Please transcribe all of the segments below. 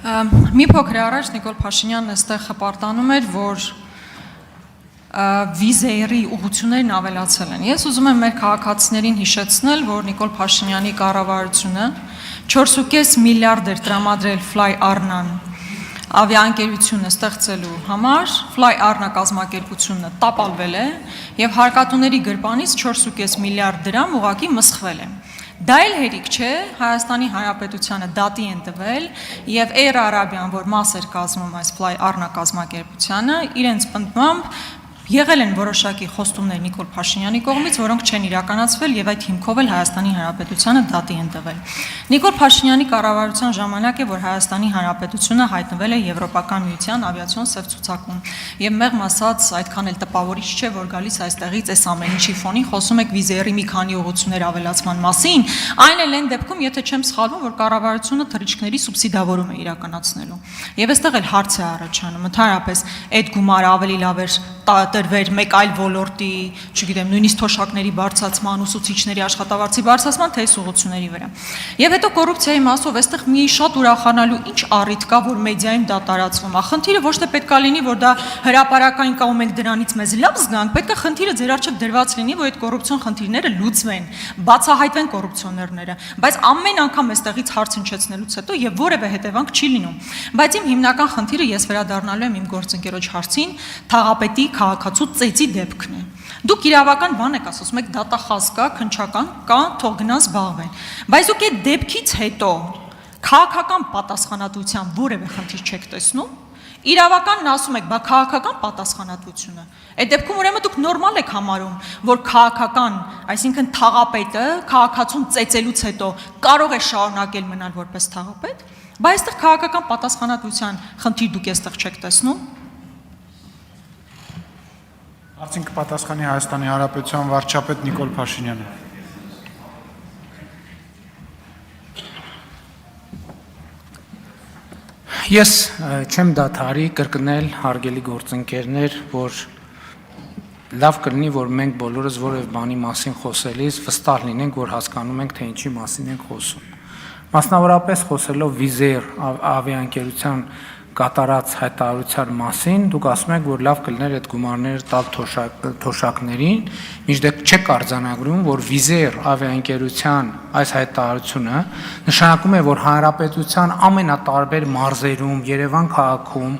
Մի փոքր առաջ Նիկոլ Փաշինյանն այստեղ հպարտանում էր, որ վիզերի ուղղություններն ավելացել են։ Ես ուզում եմ մեր քաղաքացիներին հիշեցնել, որ Նիկոլ Փաշինյանի կառավարությունը 4.5 միլիարդ էր տրամադրել Fly Arna-ն ավիաընկերությունը ստեղծելու համար, Fly Arna կազմակերպությունը տապալվել է եւ հարկատուների գրպանից 4.5 միլիարդ դրամ ուղղակի մսխվել է։ Դա էլ հերիք չէ, Հայաստանի Հանրապետությանը դատի են տվել եւ Air Arabia-ն, որ մաս էր կազմում այս Fly Arna կազմակերպությանը, իրենց պնդմամբ եղել են որոշակի խոստումներ Նիկոլ Փաշինյանի կողմից, որոնք չեն իրականացվել եւ այդ հիմքով էլ Հայաստանի Հանրապետությանը դատի են տվել։ Նիկոլ Փաշինյանի կառավարության ժամանակ է, որ Հայաստանի Հանրապետությունը հայտնվել է Եվրոպական միության ավիացիոն սև ցուցակում։ Եվ մեղմ ասած, այդքան էլ տպավորիչ չէ, որ գալիս այստեղից այս ամեն ինչի ֆոնին խոսում եք վիզերի մի քանի ուղղություններ ավելացման մասին, այն էլ են դեպքում, եթե չեմ սխալվում, որ կառավարությունը թռիչքների սուբսիդավորում է իրականացնելու։ Եվ այստեղ էլ հարց է առաջանում, ընդհանրապես այդ գումարը ավելի լավ էր տրվեր մեկ այլ ոլորտի, չգիտեմ, նույնիսկ թոշակների բարձրացման, ուսուցիչների աշխատավարձի բարձրացման, թե ուղղությունների վրա։ Եվ հետո կոռուպցիայի մասով այստեղ մի շատ ուրախանալու ինչ առիթ կա, որ մեդիայում դա տարածվում է։ Խնդիրը ոչ թե պետք է լինի, որ դա հրապարակային կա ու մենք դրանից մեզ լավ զգանք, պետք է խնդիրը ձեր առջև դրված լինի, որ այդ կոռուպցիոն խնդիրները լուծվեն, բացահայտվեն կոռուպցիոներները, բայց ամեն անգամ այստեղից հարց հնչեցնելուց հետո եւ որևէ հետևանք չի լինում։ Բայց իմ հիմնական խնդիրը ես վերադառնալու եմ իմ գործընկերոջ հարցին, թաղապետի քաղաքացու ծեծի դեպքն է։ Դուք իրավական բան եք ասում, եք դատախազ կա, քննչական կա, թող գնան զբաղվեն։ Բայց դուք այդ դեպքից հետո քաղաքական պատասխանատվության որևէ խնդիր չեք տեսնում։ Իրավականն ասում եք, բա քաղաքական պատասխանատվությունը։ Այդ դեպքում ուրեմն դուք նորմալ եք համարում, որ քաղաքական, այսինքն թաղապետը քաղաքացուն ծեծելուց հետո կարող է շարունակել մնալ որպես թաղապետ, բայց այստեղ քաղաքական պատասխանատվության խնդիր դուք այստեղ չեք տեսնում։ Արդեն կպատասխանի Հայաստանի Հանրապետության վարչապետ Նիկոլ Փաշինյանը։ Ես չեմ դադարի կրկնել, հարգելի գործընկերներ, որ լավ կլինի, որ մենք բոլորս որևէ բանի մասին խոսելիս վստահ լինենք, որ հասկանում ենք, թե ինչի մասին ենք խոսում։ Մասնավորապես խոսելով վիզեր ավիաընկերության կատարած հայտարարության մասին, դուք ասում եք, որ լավ կլիներ այդ գումարները տալ թոշակներին, մինչդեռ չեք արձանագրում, որ վիզեր ավիաընկերության այս հայտարարությունը նշանակում է, որ հանրապետության ամենատարբեր մարզերում, Երևան քաղաքում,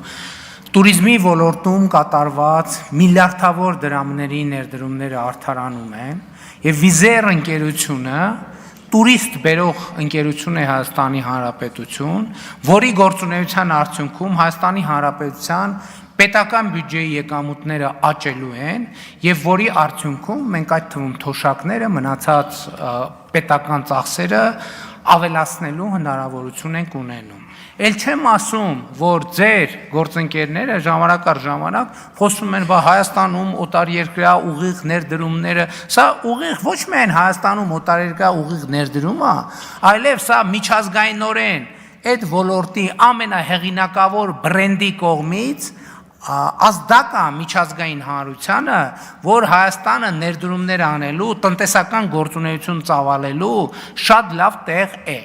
տուրիզմի ոլորտում կատարված միլիարդավոր դրամների ներդրումները արդարանում են, եւ վիզեր ընկերությունը տուրիստ բերող ընկերություն է Հայաստանի Հանրապետություն, որի գործունեության արդյունքում Հայաստանի Հանրապետության պետական բյուջեի եկամուտները աճելու են եւ որի արդյունքում մենք այդ թվում թոշակները մնացած պետական ծախսերը ավելացնելու հնարավորություն ենք ունենում։ Էլ չեմ ասում, որ ձեր գործընկերները ժամանակ առ ժամանակ խոսում են, բա Հայաստանում օտարերկրյա ուղիղ ներդրումները, սա ուղիղ ոչ միայն Հայաստանում օտարերկրյա ուղիղ ներդրումը, այլև սա միջազգայինորեն այդ ոլորտի ամենահեղինակավոր բրենդի կողմից ազդակա միջազգային հանրությանը, որ Հայաստանը ներդրումներ անելու, տնտեսական գործունեություն ծավալելու շատ լավ տեղ է։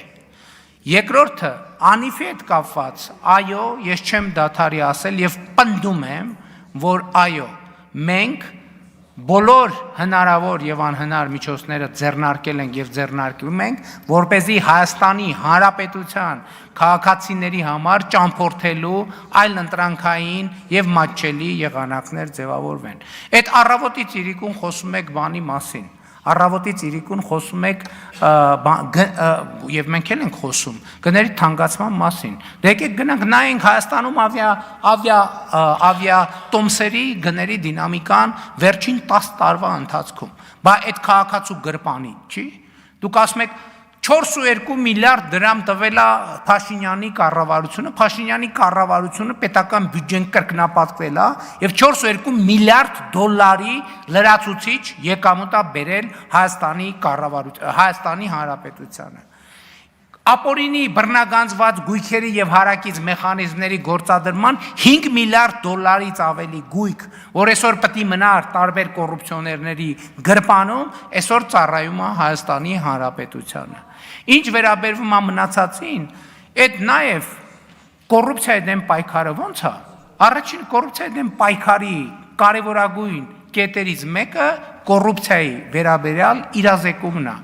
Երկրորդը անիվի հետ կապված, այո, ես չեմ դադարի ասել եւ պնդում եմ, որ այո, մենք բոլոր հնարավոր եւ անհնար միջոցները ձեռնարկել ենք եւ ձեռնարկում ենք, որպեսզի Հայաստանի Հանրապետության քաղաքացիների համար ճամփորդելու այլ ընտրանքային եւ մատչելի եղանակներ ձևավորվեն։ Այդ առավոտի ծիրիկուն խոսում եք բանի մասին։ Առավոտի ծիրիկուն խոսում եք եւ մենք էլ ենք խոսում գների թանկացման մասին։ Եկեք գնանք նայենք Հայաստանում ավիատոմսերի գների դինամիկան վերջին 10 տարվա ընթացքում։ Բա այդ քաղաքացու գրպանի, չի։ Դուք ասում եք 4.2 միլիարդ դրամ տվել է Փաշինյանի կառավարությունը պետական բյուջեն կրկնապատկվել է եւ 4.2 միլիարդ դոլարի լրացուցիչ եկամուտ է բերել Հայաստանի Հանրապետությանը։ Ապօրինի բռնագանձված գույքերի եւ հարակից մեխանիզմների գործադրման 5 միլիարդ դոլարից ավելի գույք, որ այսօր պետք է մնար տարբեր կոռուպցիոներների գրպանում, այսօր ծառայում է Հայաստանի Հանրապետությանը։ Ինչ վերաբերվում է մնացածին, այդ նաեւ կոռուպցիայի դեմ պայքարը ո՞նց է։ Առաջին կոռուպցիայի դեմ պայքարի կարևորագույն կետերից մեկը կոռուպցիայի վերաբերյալ իրազեկումն է։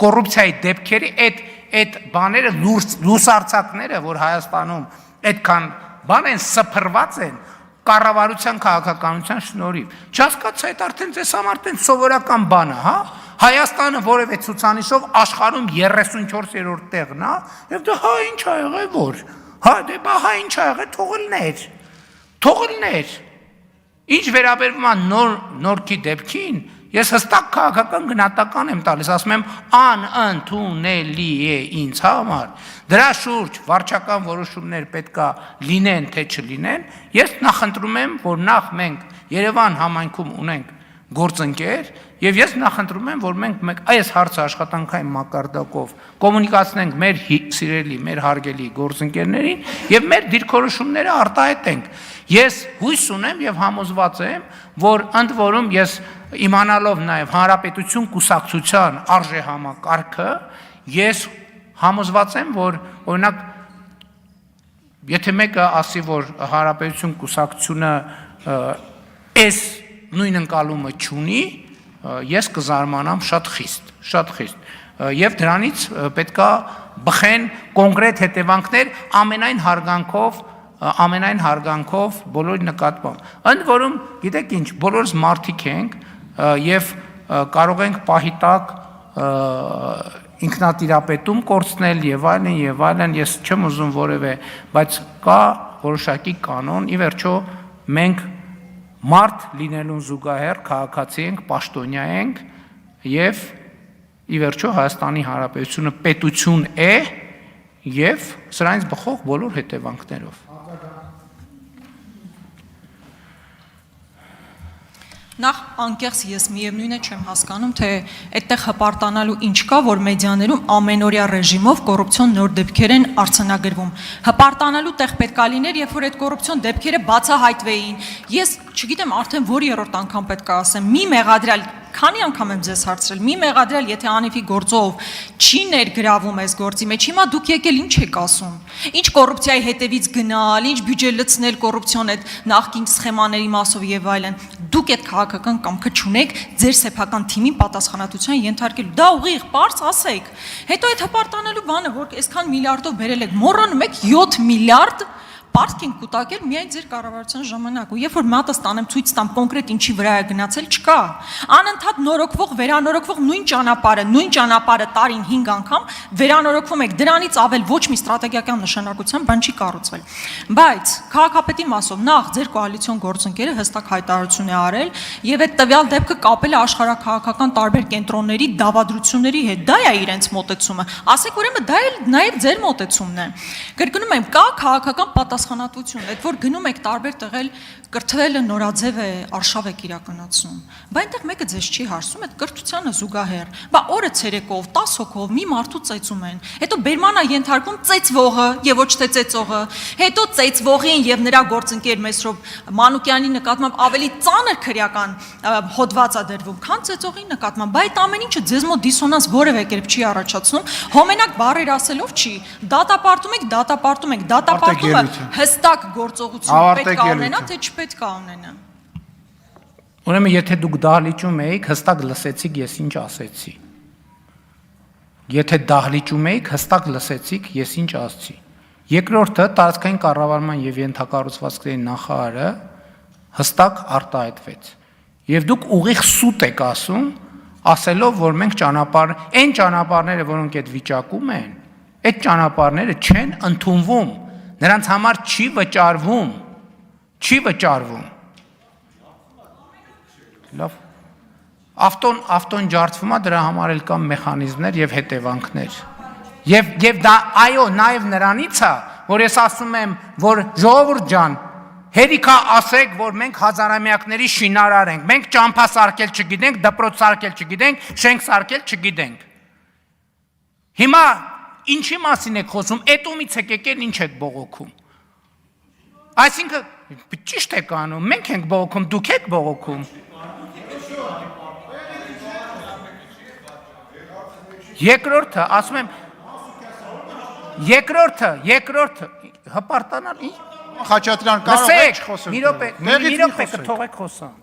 Կոռուպցիայի դեպքերի այդ բաները լուսարձակները, որ Հայաստանում այդքան բան են սփռված են կառավարության քաղաքականության շնորհիվ։ Չհասկացա, այդ արդեն ձեզ համար այդպես սովորական բան է, հա։ Հայաստանը որևէ ցուցանիշով աշխարհում 34-րդ տեղն է, եւ դա հա ինչ ա եղել որ։ Հա դե բա հա ինչ ա եղել թողելներ։ Ինչ վերաբերվում է նորքի դեպքին, ես հստակ քաղաքական գնահատական եմ տալիս, ասում եմ անընդունելի է ինձ համար։ Դրա շուրջ վարչական որոշումներ պետքա լինեն, թե չլինեն։ Ես նախընտրում եմ, որ նախ մենք Երևան համայնքում ունենք գործընկեր, եւ ես նախընտրում եմ, որ մենք այս հարցը աշխատանքային մակարդակով կոմունիկացնենք մեր սիրելի, մեր հարգելի գործընկերներին եւ մեր դիրքորոշումները արտահայտենք։ Ես հույս ունեմ եւ համոզված եմ, որ ընդ որում ես իմանալով նաեւ Հանրապետություն կուսակցության արժե համակարգը, ես համոզված եմ, որ օրինակ եթե մեկը ասի, որ Հանրապետություն կուսակցությունը այս նույն ընկալումը չունի, ես կզարմանամ շատ խիստ եւ դրանից պետքա բխեն կոնկրետ հետևանքներ ամենայն հարգանքով բոլորի նկատմամբ։ Ընդ որում, գիտեք ինչ, բոլորս մարդիկ ենք եւ կարող ենք պահի տակ ինքնատիրապետում կորցնել եւ այլն, ես չեմ ուզում որևէ, բայց կա որոշակի կանոն, ի վերջո մենք մարդ լինելուն զուգահեռ քաղաքացի ենք, պաշտոնյա ենք եւ ի վերջո Հայաստանի Հանրապետությունը պետություն է եւ սրանից բխող բոլոր հետևանքներով։ Նախ անկեղծ ես միևնույն է չեմ հասկանում, թե այդտեղ հպարտանալու ինչ կա, որ մեդիաներում ամենօրյա ռեժիմով կոռուպցիոն նոր դեպքեր են արձանագրվում։ Հպարտանալու տեղ պետք է լիներ, երբ որ այդ կոռուպցիոն դեպքերը բացահայտվեին։ Ես չգիտեմ արդեն որ երրորդ անգամ պետք է ասեմ, մի մեղադրյալ, քանի անգամ եմ ձեզ հարցրել, մի մեղադրյալ, եթե անիվի գործով չի ներգրավում այս գործի մեջ, հիմա դուք եկել ինչ եք ասում։ Ինչ կոռուպցիայի հետևից գնալ, ինչ բյուջե լցնել կոռուպցիոն այդ նախկին սխեմաների մասով եւ այլն։ Դուք այդ քաղաքական կամքը չունեք ձեր սեփական թիմին պատասխանատվության ենթարկելու։ Դա ուղիղ, պարզ ասեք։ Հետո այդ հպարտանալու բանը, որ այսքան միլիարդով բերել եք, մոռանում եք 7 միլիարդ Պարտք են կուտակել միայն ձեր կառավարության ժամանակ ու երբ որ մատը ստանեմ ցույց տամ կոնկրետ ինչի վրա է գնացել չկա անընդհատ նորոգվող վերանորոգվող նույն ճանապարհը տարին 5 անգամ վերանորոգվում եք դրանից ավել ոչ մի ստրատեգիական նշանակության բան չի կառուցվել բայց քաղաքապետի մասով նախ ձեր կոալիցիոն գործընկերը հստակ հայտարարություն է արել եւ այդ տվյալ դեպքը կապել է աշխարհակաղակական տարբեր կենտրոնների դավադրությունների հետ դա է իրենց մոտեցումը ասեք ուրեմն դա էլ նաեւ ձեր մոտեցումն է կրկնում եմ կա քաղաքական պատասխանատվություն, այդ որ գնում եք տարբեր տեղել կրթվելը նորաձև է, արշավ եք իրականացնում։ Բայց այնտեղ մեկը ձեզ չի հարցում, այդ կրթությանը զուգահեռ։ Բա օրը ցերեկով 10 հոգով մի մարդու ծեծում են։ Հետո բերմանա ենթարկում ծեծվողը եւ ոչ թե ծեծողը։ Հետո ծեծվողին եւ նրա գործընկեր Մեսրոբ Մանուկյանի նկատմամբ ավելի ծանր քրեական հոդված է դրվում, քան ծեծողի նկատմամբ։ Բայց ամեն ինչը ձեզ մոտ դիսոնանս որևէ կերպ չի առաջացնում։ Հոմենակ բառեր ասելով չի։ Դատապարտումը հստակ գործողություն պետք է ունենա, թե չպետք է ունենա։ Ուրեմն եթե դուք դահլիճում եք, հստակ լսեցիք ես ինչ ասեցի։ Եթե դահլիճում եք, հստակ լսեցիք ես ինչ ասեցի։ Երկրորդը տարածքային կառավարման եւ ենթակառուցվածքների նախարարը հստակ արտահայտվեց։ Եվ դուք ուղիղ սուտ եք ասում, ասելով, որ մենք այն ճանապարհները, որոնք այդ վիճակում են, այդ ճանապարհները չեն ընդունվում, նրանց համար չի վճարվում։ Լավ։ Ավտոն ջարդվում է, դրա համար էլ կան մեխանիզմներ եւ հետևանքներ։ Եվ դա այո, նաեւ նրանից է, որ ես ասում եմ, որ ժողովուրդ ջան, հերիքա ասեք, որ մենք հազարամյակների շինարար ենք, մենք ճամփա սարքել չգիտենք, դպրոց սարքել չգիտենք, շենք սարքել չգիտենք։ Հիմա ինչի մասին եք խոսում, էտումից եք եկել ինչ եք բողոքում։ Այսինքն ճիշտ եք անում, մենք ենք բողոքում, դուք եք բողոքում։ Երկրորդը, ասում եմ, Երկրորդը հպարտանալ ի՞նչ։ Խաչատրյան կարող է չխոսել։ Մի րոպե կթողեք խոսամ։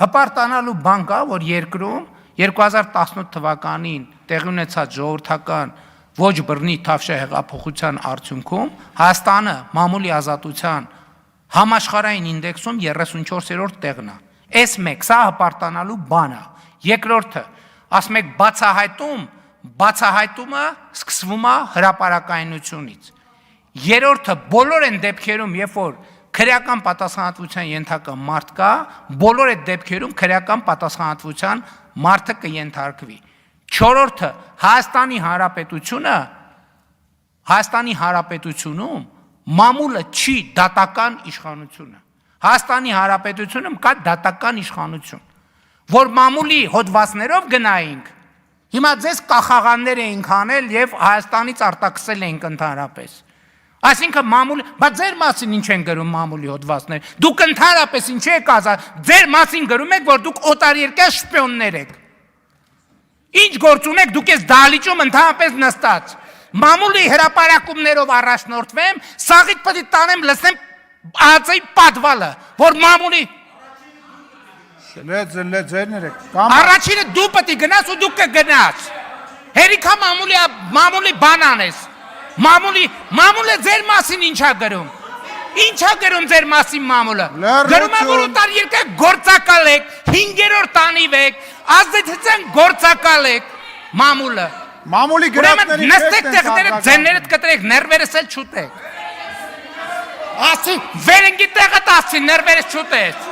Հպարտանալու բան կա, որ երկրում 2018 թվականին տեղի ունեցած ժողովրդական ոչ բռնի թավշյա հեղափոխության արդյունքում Հայաստանը մամուլի ազատության համաշխարհային ինդեքսում 34-րդ տեղն է։ Այս մեկ, սա հպարտանալու բան է։ Երկրորդը, ասում եք բացահայտումը սկսվում է հրապարակայնությունից։ Երրորդը, բոլոր այն դեպքերում, երբ որ քրեական պատասխանատվության ենթակա մարդ կա, բոլոր այդ դեպքերում քրեական պատասխանատվության մարդը կենթարկվի։ Չորրորդը, Հայաստանի Հանրապետությունում մամուլը չի դատական իշխանությունը։ Հայաստանի Հանրապետությունում կա դատական իշխանություն, որ մամուլի հոդվածներով գնայինք, հիմա ձեզ կախաղաններ էինք անել եւ Հայաստանից արտաքսել էինք ընդհանրապես։ Այսինքն մամուլի, բայց ձեր մասին ինչ են գրում մամուլի հոդվածներ։ Դուք ընդհանրապես ինչ եք ասած, ձեր մասին գրում եք, որ դուք օտարերկրյա շպիոններ եք։ Ինչ գործ ունեք դուք ես դահլիճում ընդհանրապես նստած։ Մամուլի հրապարակումներով առաջնորդվեմ, սաղիթ պետք է տանեմ լսեմ ԱԱԾ-ի պատվալը, որ մամուլի Ձերներ եք։ Առաջինը դու պետք է գնաս ու դու կգնաս։ Հերիքա մամուլի բան անես։ Մամուլը ձեր մասին ինչա գրում։ Ինչա գրում ձեր մասին մամուլը։ Գրում է որ օտարերկրյա գործակալ եք, 5-րդ անիվ եք, ազդեցության գործակալ եք մամուլը։ Մամուլի գրածների նստեք տեղները ձեններդ կտրեք, ներվերս էլ չուտեք։ Ասի վերնգի տեղը տասի ներվերս չուտես։